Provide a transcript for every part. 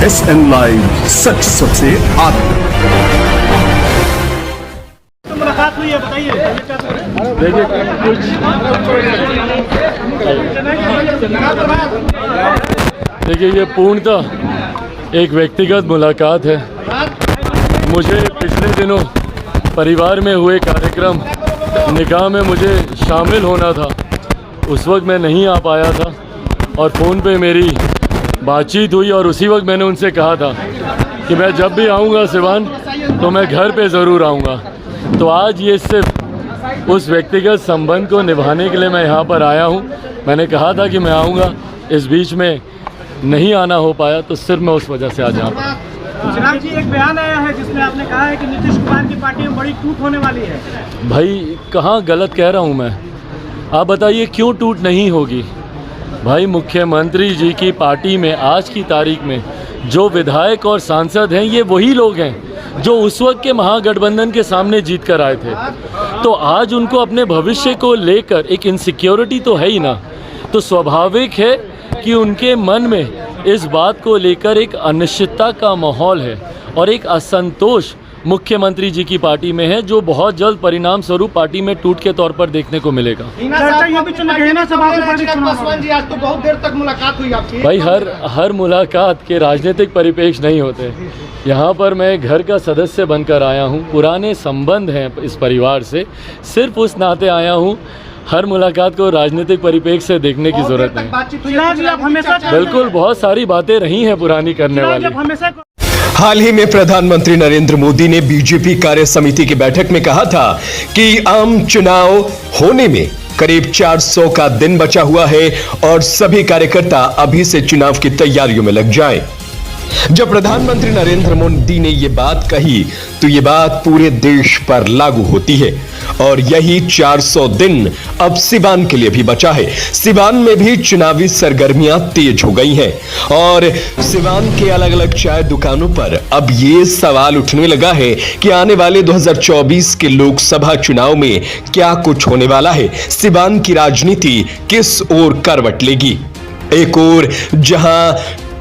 SN live, सच सबसे आगे। मुलाकात हुई है, बताइए। देखिए ये पूर्णतः एक व्यक्तिगत मुलाकात है। मुझे पिछले दिनों परिवार में हुए कार्यक्रम निकाह में मुझे शामिल होना था, उस वक्त मैं नहीं आ पाया था और फ़ोन पे मेरी बातचीत हुई और उसी वक्त मैंने उनसे कहा था कि मैं जब भी आऊँगा सिवान तो मैं घर पे ज़रूर आऊँगा। तो आज ये सिर्फ उस व्यक्तिगत संबंध को निभाने के लिए मैं यहाँ पर आया हूँ। मैंने कहा था कि मैं आऊँगा, इस बीच में नहीं आना हो पाया, तो सिर्फ मैं उस वजह से आज यहाँ पर। जनाब जी, एक बयान आया है जिसमें आपने कहा है कि नीतीश कुमार की पार्टी में बड़ी टूट होने वाली है। भाई कहाँ गलत कह रहा हूँ मैं? आप बताइए क्यों टूट नहीं होगी? भाई मुख्यमंत्री जी की पार्टी में आज की तारीख में जो विधायक और सांसद हैं, ये वही लोग हैं जो उस वक्त के महागठबंधन के सामने जीत कर आए थे। तो आज उनको अपने भविष्य को लेकर एक इनसिक्योरिटी तो है ही ना, तो स्वाभाविक है कि उनके मन में इस बात को लेकर एक अनिश्चितता का माहौल है और एक असंतोष मुख्यमंत्री जी की पार्टी में है, जो बहुत जल्द परिणाम स्वरूप पार्टी में टूट के तौर पर देखने को मिलेगा। आज तो बहुत देर तक मुलाकात हुई आपकी। भाई हर मुलाकात के राजनीतिक परिपेक्ष नहीं होते। यहाँ पर मैं घर का सदस्य बनकर आया हूँ, पुराने संबंध हैं इस परिवार से, सिर्फ उस नाते आया हूँ। हर मुलाकात को राजनीतिक परिपेक्ष से देखने की जरूरत नहीं। बिल्कुल, बहुत सारी बातें रही हैं पुरानी करने वाली। हाल ही में प्रधानमंत्री नरेंद्र मोदी ने बीजेपी कार्य समिति की बैठक में कहा था कि आम चुनाव होने में करीब 400 का दिन बचा हुआ है और सभी कार्यकर्ता अभी से चुनाव की तैयारियों में लग जाएं। जब प्रधानमंत्री नरेंद्र मोदी ने यह बात कही तो यह बात पूरे देश पर लागू होती है और यही 400 दिन अब सिवान के लिए भी बचा है। सिवान में भी चुनावी सरगर्मियां तेज हो गई हैं और सिवान के अलग अलग चाय दुकानों पर अब ये सवाल उठने लगा है कि आने वाले 2024 के लोकसभा चुनाव में क्या कुछ होने वाला है। सिवान की राजनीति किस ओर करवट लेगी? एक ओर जहां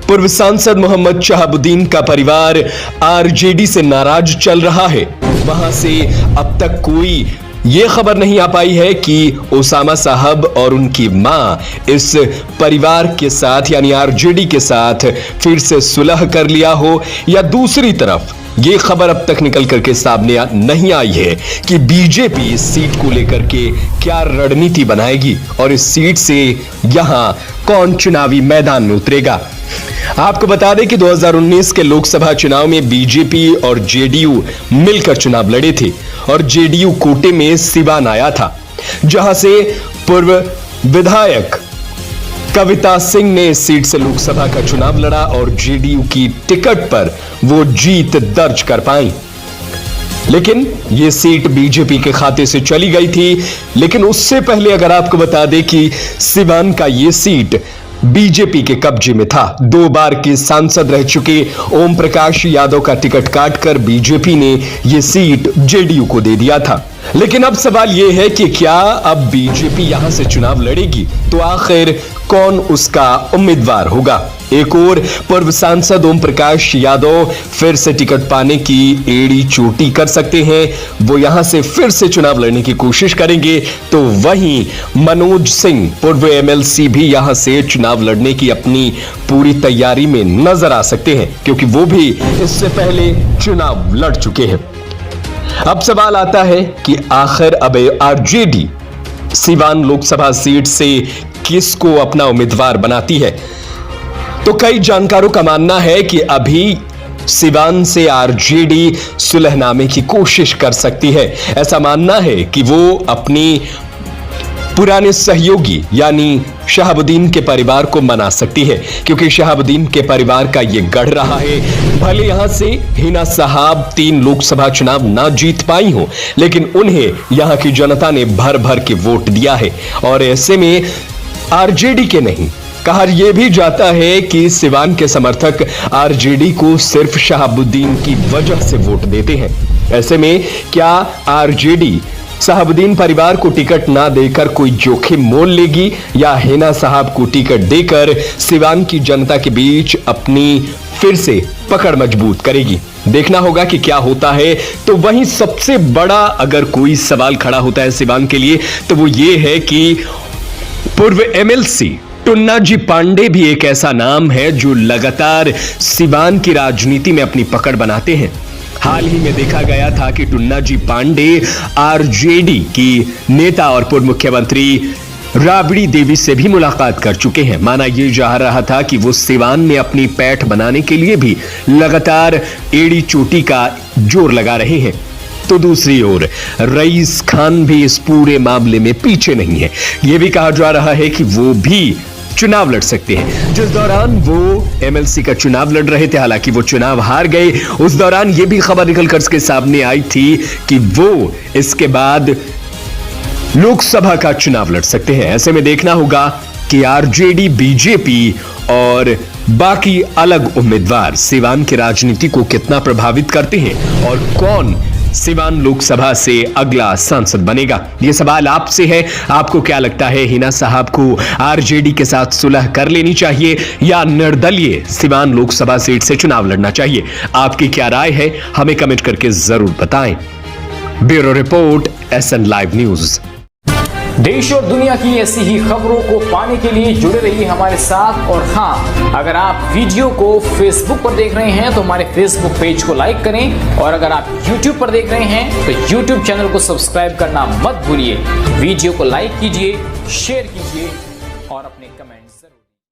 पूर्व सांसद मोहम्मद शहाबुद्दीन का परिवार आरजेडी से नाराज चल रहा है, वहां से अब तक कोई ये खबर नहीं आ पाई है कि ओसामा साहब और उनकी मां इस परिवार के साथ यानी आरजेडी के साथ फिर से सुलह कर लिया हो, या दूसरी तरफ ये खबर अब तक निकल करके सामने नहीं आई है कि बीजेपी इस सीट को लेकर के क्या रणनीति बनाएगी और इस सीट से यहां कौन चुनावी मैदान में उतरेगा। आपको बता दें कि 2019 के लोकसभा चुनाव में बीजेपी और जेडीयू मिलकर चुनाव लड़े थे और जेडीयू कोटे में सिवान आया था, जहां से पूर्व विधायक कविता सिंह ने इस सीट से लोकसभा का चुनाव लड़ा और जेडीयू की टिकट पर वो जीत दर्ज कर पाई। लेकिन ये सीट बीजेपी के खाते से चली गई थी। लेकिन उससे पहले अगर आपको बता दें कि सिवान का ये सीट बीजेपी के कब्जे में था। 2 बार के सांसद रह चुके ओम प्रकाश यादव का टिकट काटकर बीजेपी ने यह सीट जेडीयू को दे दिया था। लेकिन अब सवाल यह है कि क्या अब बीजेपी यहां से चुनाव लड़ेगी तो आखिर कौन उसका उम्मीदवार होगा? एक और पूर्व सांसद ओम प्रकाश यादव फिर से टिकट पाने की एड़ी चोटी कर सकते हैं, वो यहां से फिर से चुनाव लड़ने की कोशिश करेंगे। तो वहीं मनोज सिंह पूर्व एमएलसी भी यहां से चुनाव लड़ने की अपनी पूरी तैयारी में नजर आ सकते हैं, क्योंकि वो भी इससे पहले चुनाव लड़ चुके हैं। अब सवाल आता है कि आखिर अब आरजेडी सिवान लोकसभा सीट से किसको अपना उम्मीदवार बनाती है? तो कई जानकारों का मानना है कि अभी सिवान से आरजेडी सुलहनामे की कोशिश कर सकती है। ऐसा मानना है कि वो अपनी पुराने सहयोगी यानी शहाबुद्दीन के परिवार को मना सकती है, क्योंकि शहाबुद्दीन के परिवार का यह गढ़ रहा है। भले यहां से हिना साहब 3 लोकसभा चुनाव ना जीत पाई हो, लेकिन उन्हें यहां की जनता ने भर भर के वोट दिया है और ऐसे में आरजेडी के नहीं, कहा यह भी जाता है कि सिवान के समर्थक आरजेडी को सिर्फ शहाबुद्दीन की वजह से वोट देते हैं। ऐसे में क्या आरजेडी शहाबुद्दीन परिवार को टिकट ना देकर कोई जोखिम मोल लेगी, या हिना साहब को टिकट देकर सिवान की जनता के बीच अपनी फिर से पकड़ मजबूत करेगी। देखना होगा कि क्या होता है। तो वहीं सबसे बड़ा अगर कोई सवाल खड़ा होता है सिवान के लिए तो वो ये है कि पूर्व एमएलसी टुन्ना जी पांडे भी एक ऐसा नाम है जो लगातार सिवान की राजनीति में अपनी पकड़ बनाते हैं। हाल ही में देखा गया था कि टुन्ना जी पांडे आरजेडी की नेता और पूर्व मुख्यमंत्री राबड़ी देवी से भी मुलाकात कर चुके हैं। माना यह जा रहा था कि वो सिवान में अपनी पैठ बनाने के लिए भी लगातार एड़ी चोटी का जोर लगा रहे हैं। तो दूसरी ओर रईस खान भी इस पूरे मामले में पीछे नहीं है। यह भी कहा जा रहा है कि वो भी चुनाव लड़ सकते हैं। जिस दौरान वो एमएलसी का चुनाव लड़ रहे थे, हालांकि वो चुनाव हार गए, उस दौरान यह भी खबर निकलकर के सामने आई थी कि वो इसके बाद लोकसभा का चुनाव लड़ सकते हैं। ऐसे में देखना होगा कि आरजेडी, बीजेपी और बाकी अलग उम्मीदवार सिवान की राजनीति को कितना प्रभावित करते हैं और कौन सिवान लोकसभा से अगला सांसद बनेगा। यह सवाल आपसे है। आपको क्या लगता है, हिना साहब को आरजेडी के साथ सुलह कर लेनी चाहिए या निर्दलीय सिवान लोकसभा सीट से चुनाव लड़ना चाहिए? आपकी क्या राय है, हमें कमेंट करके जरूर बताएं। Bureau report, SN live news. देश और दुनिया की ऐसी ही खबरों को पाने के लिए जुड़े रहिए हमारे साथ। और हाँ, अगर आप वीडियो को फेसबुक पर देख रहे हैं तो हमारे फेसबुक पेज को लाइक करें, और अगर आप यूट्यूब पर देख रहे हैं तो यूट्यूब चैनल को सब्सक्राइब करना मत भूलिए। वीडियो को लाइक कीजिए, शेयर कीजिए।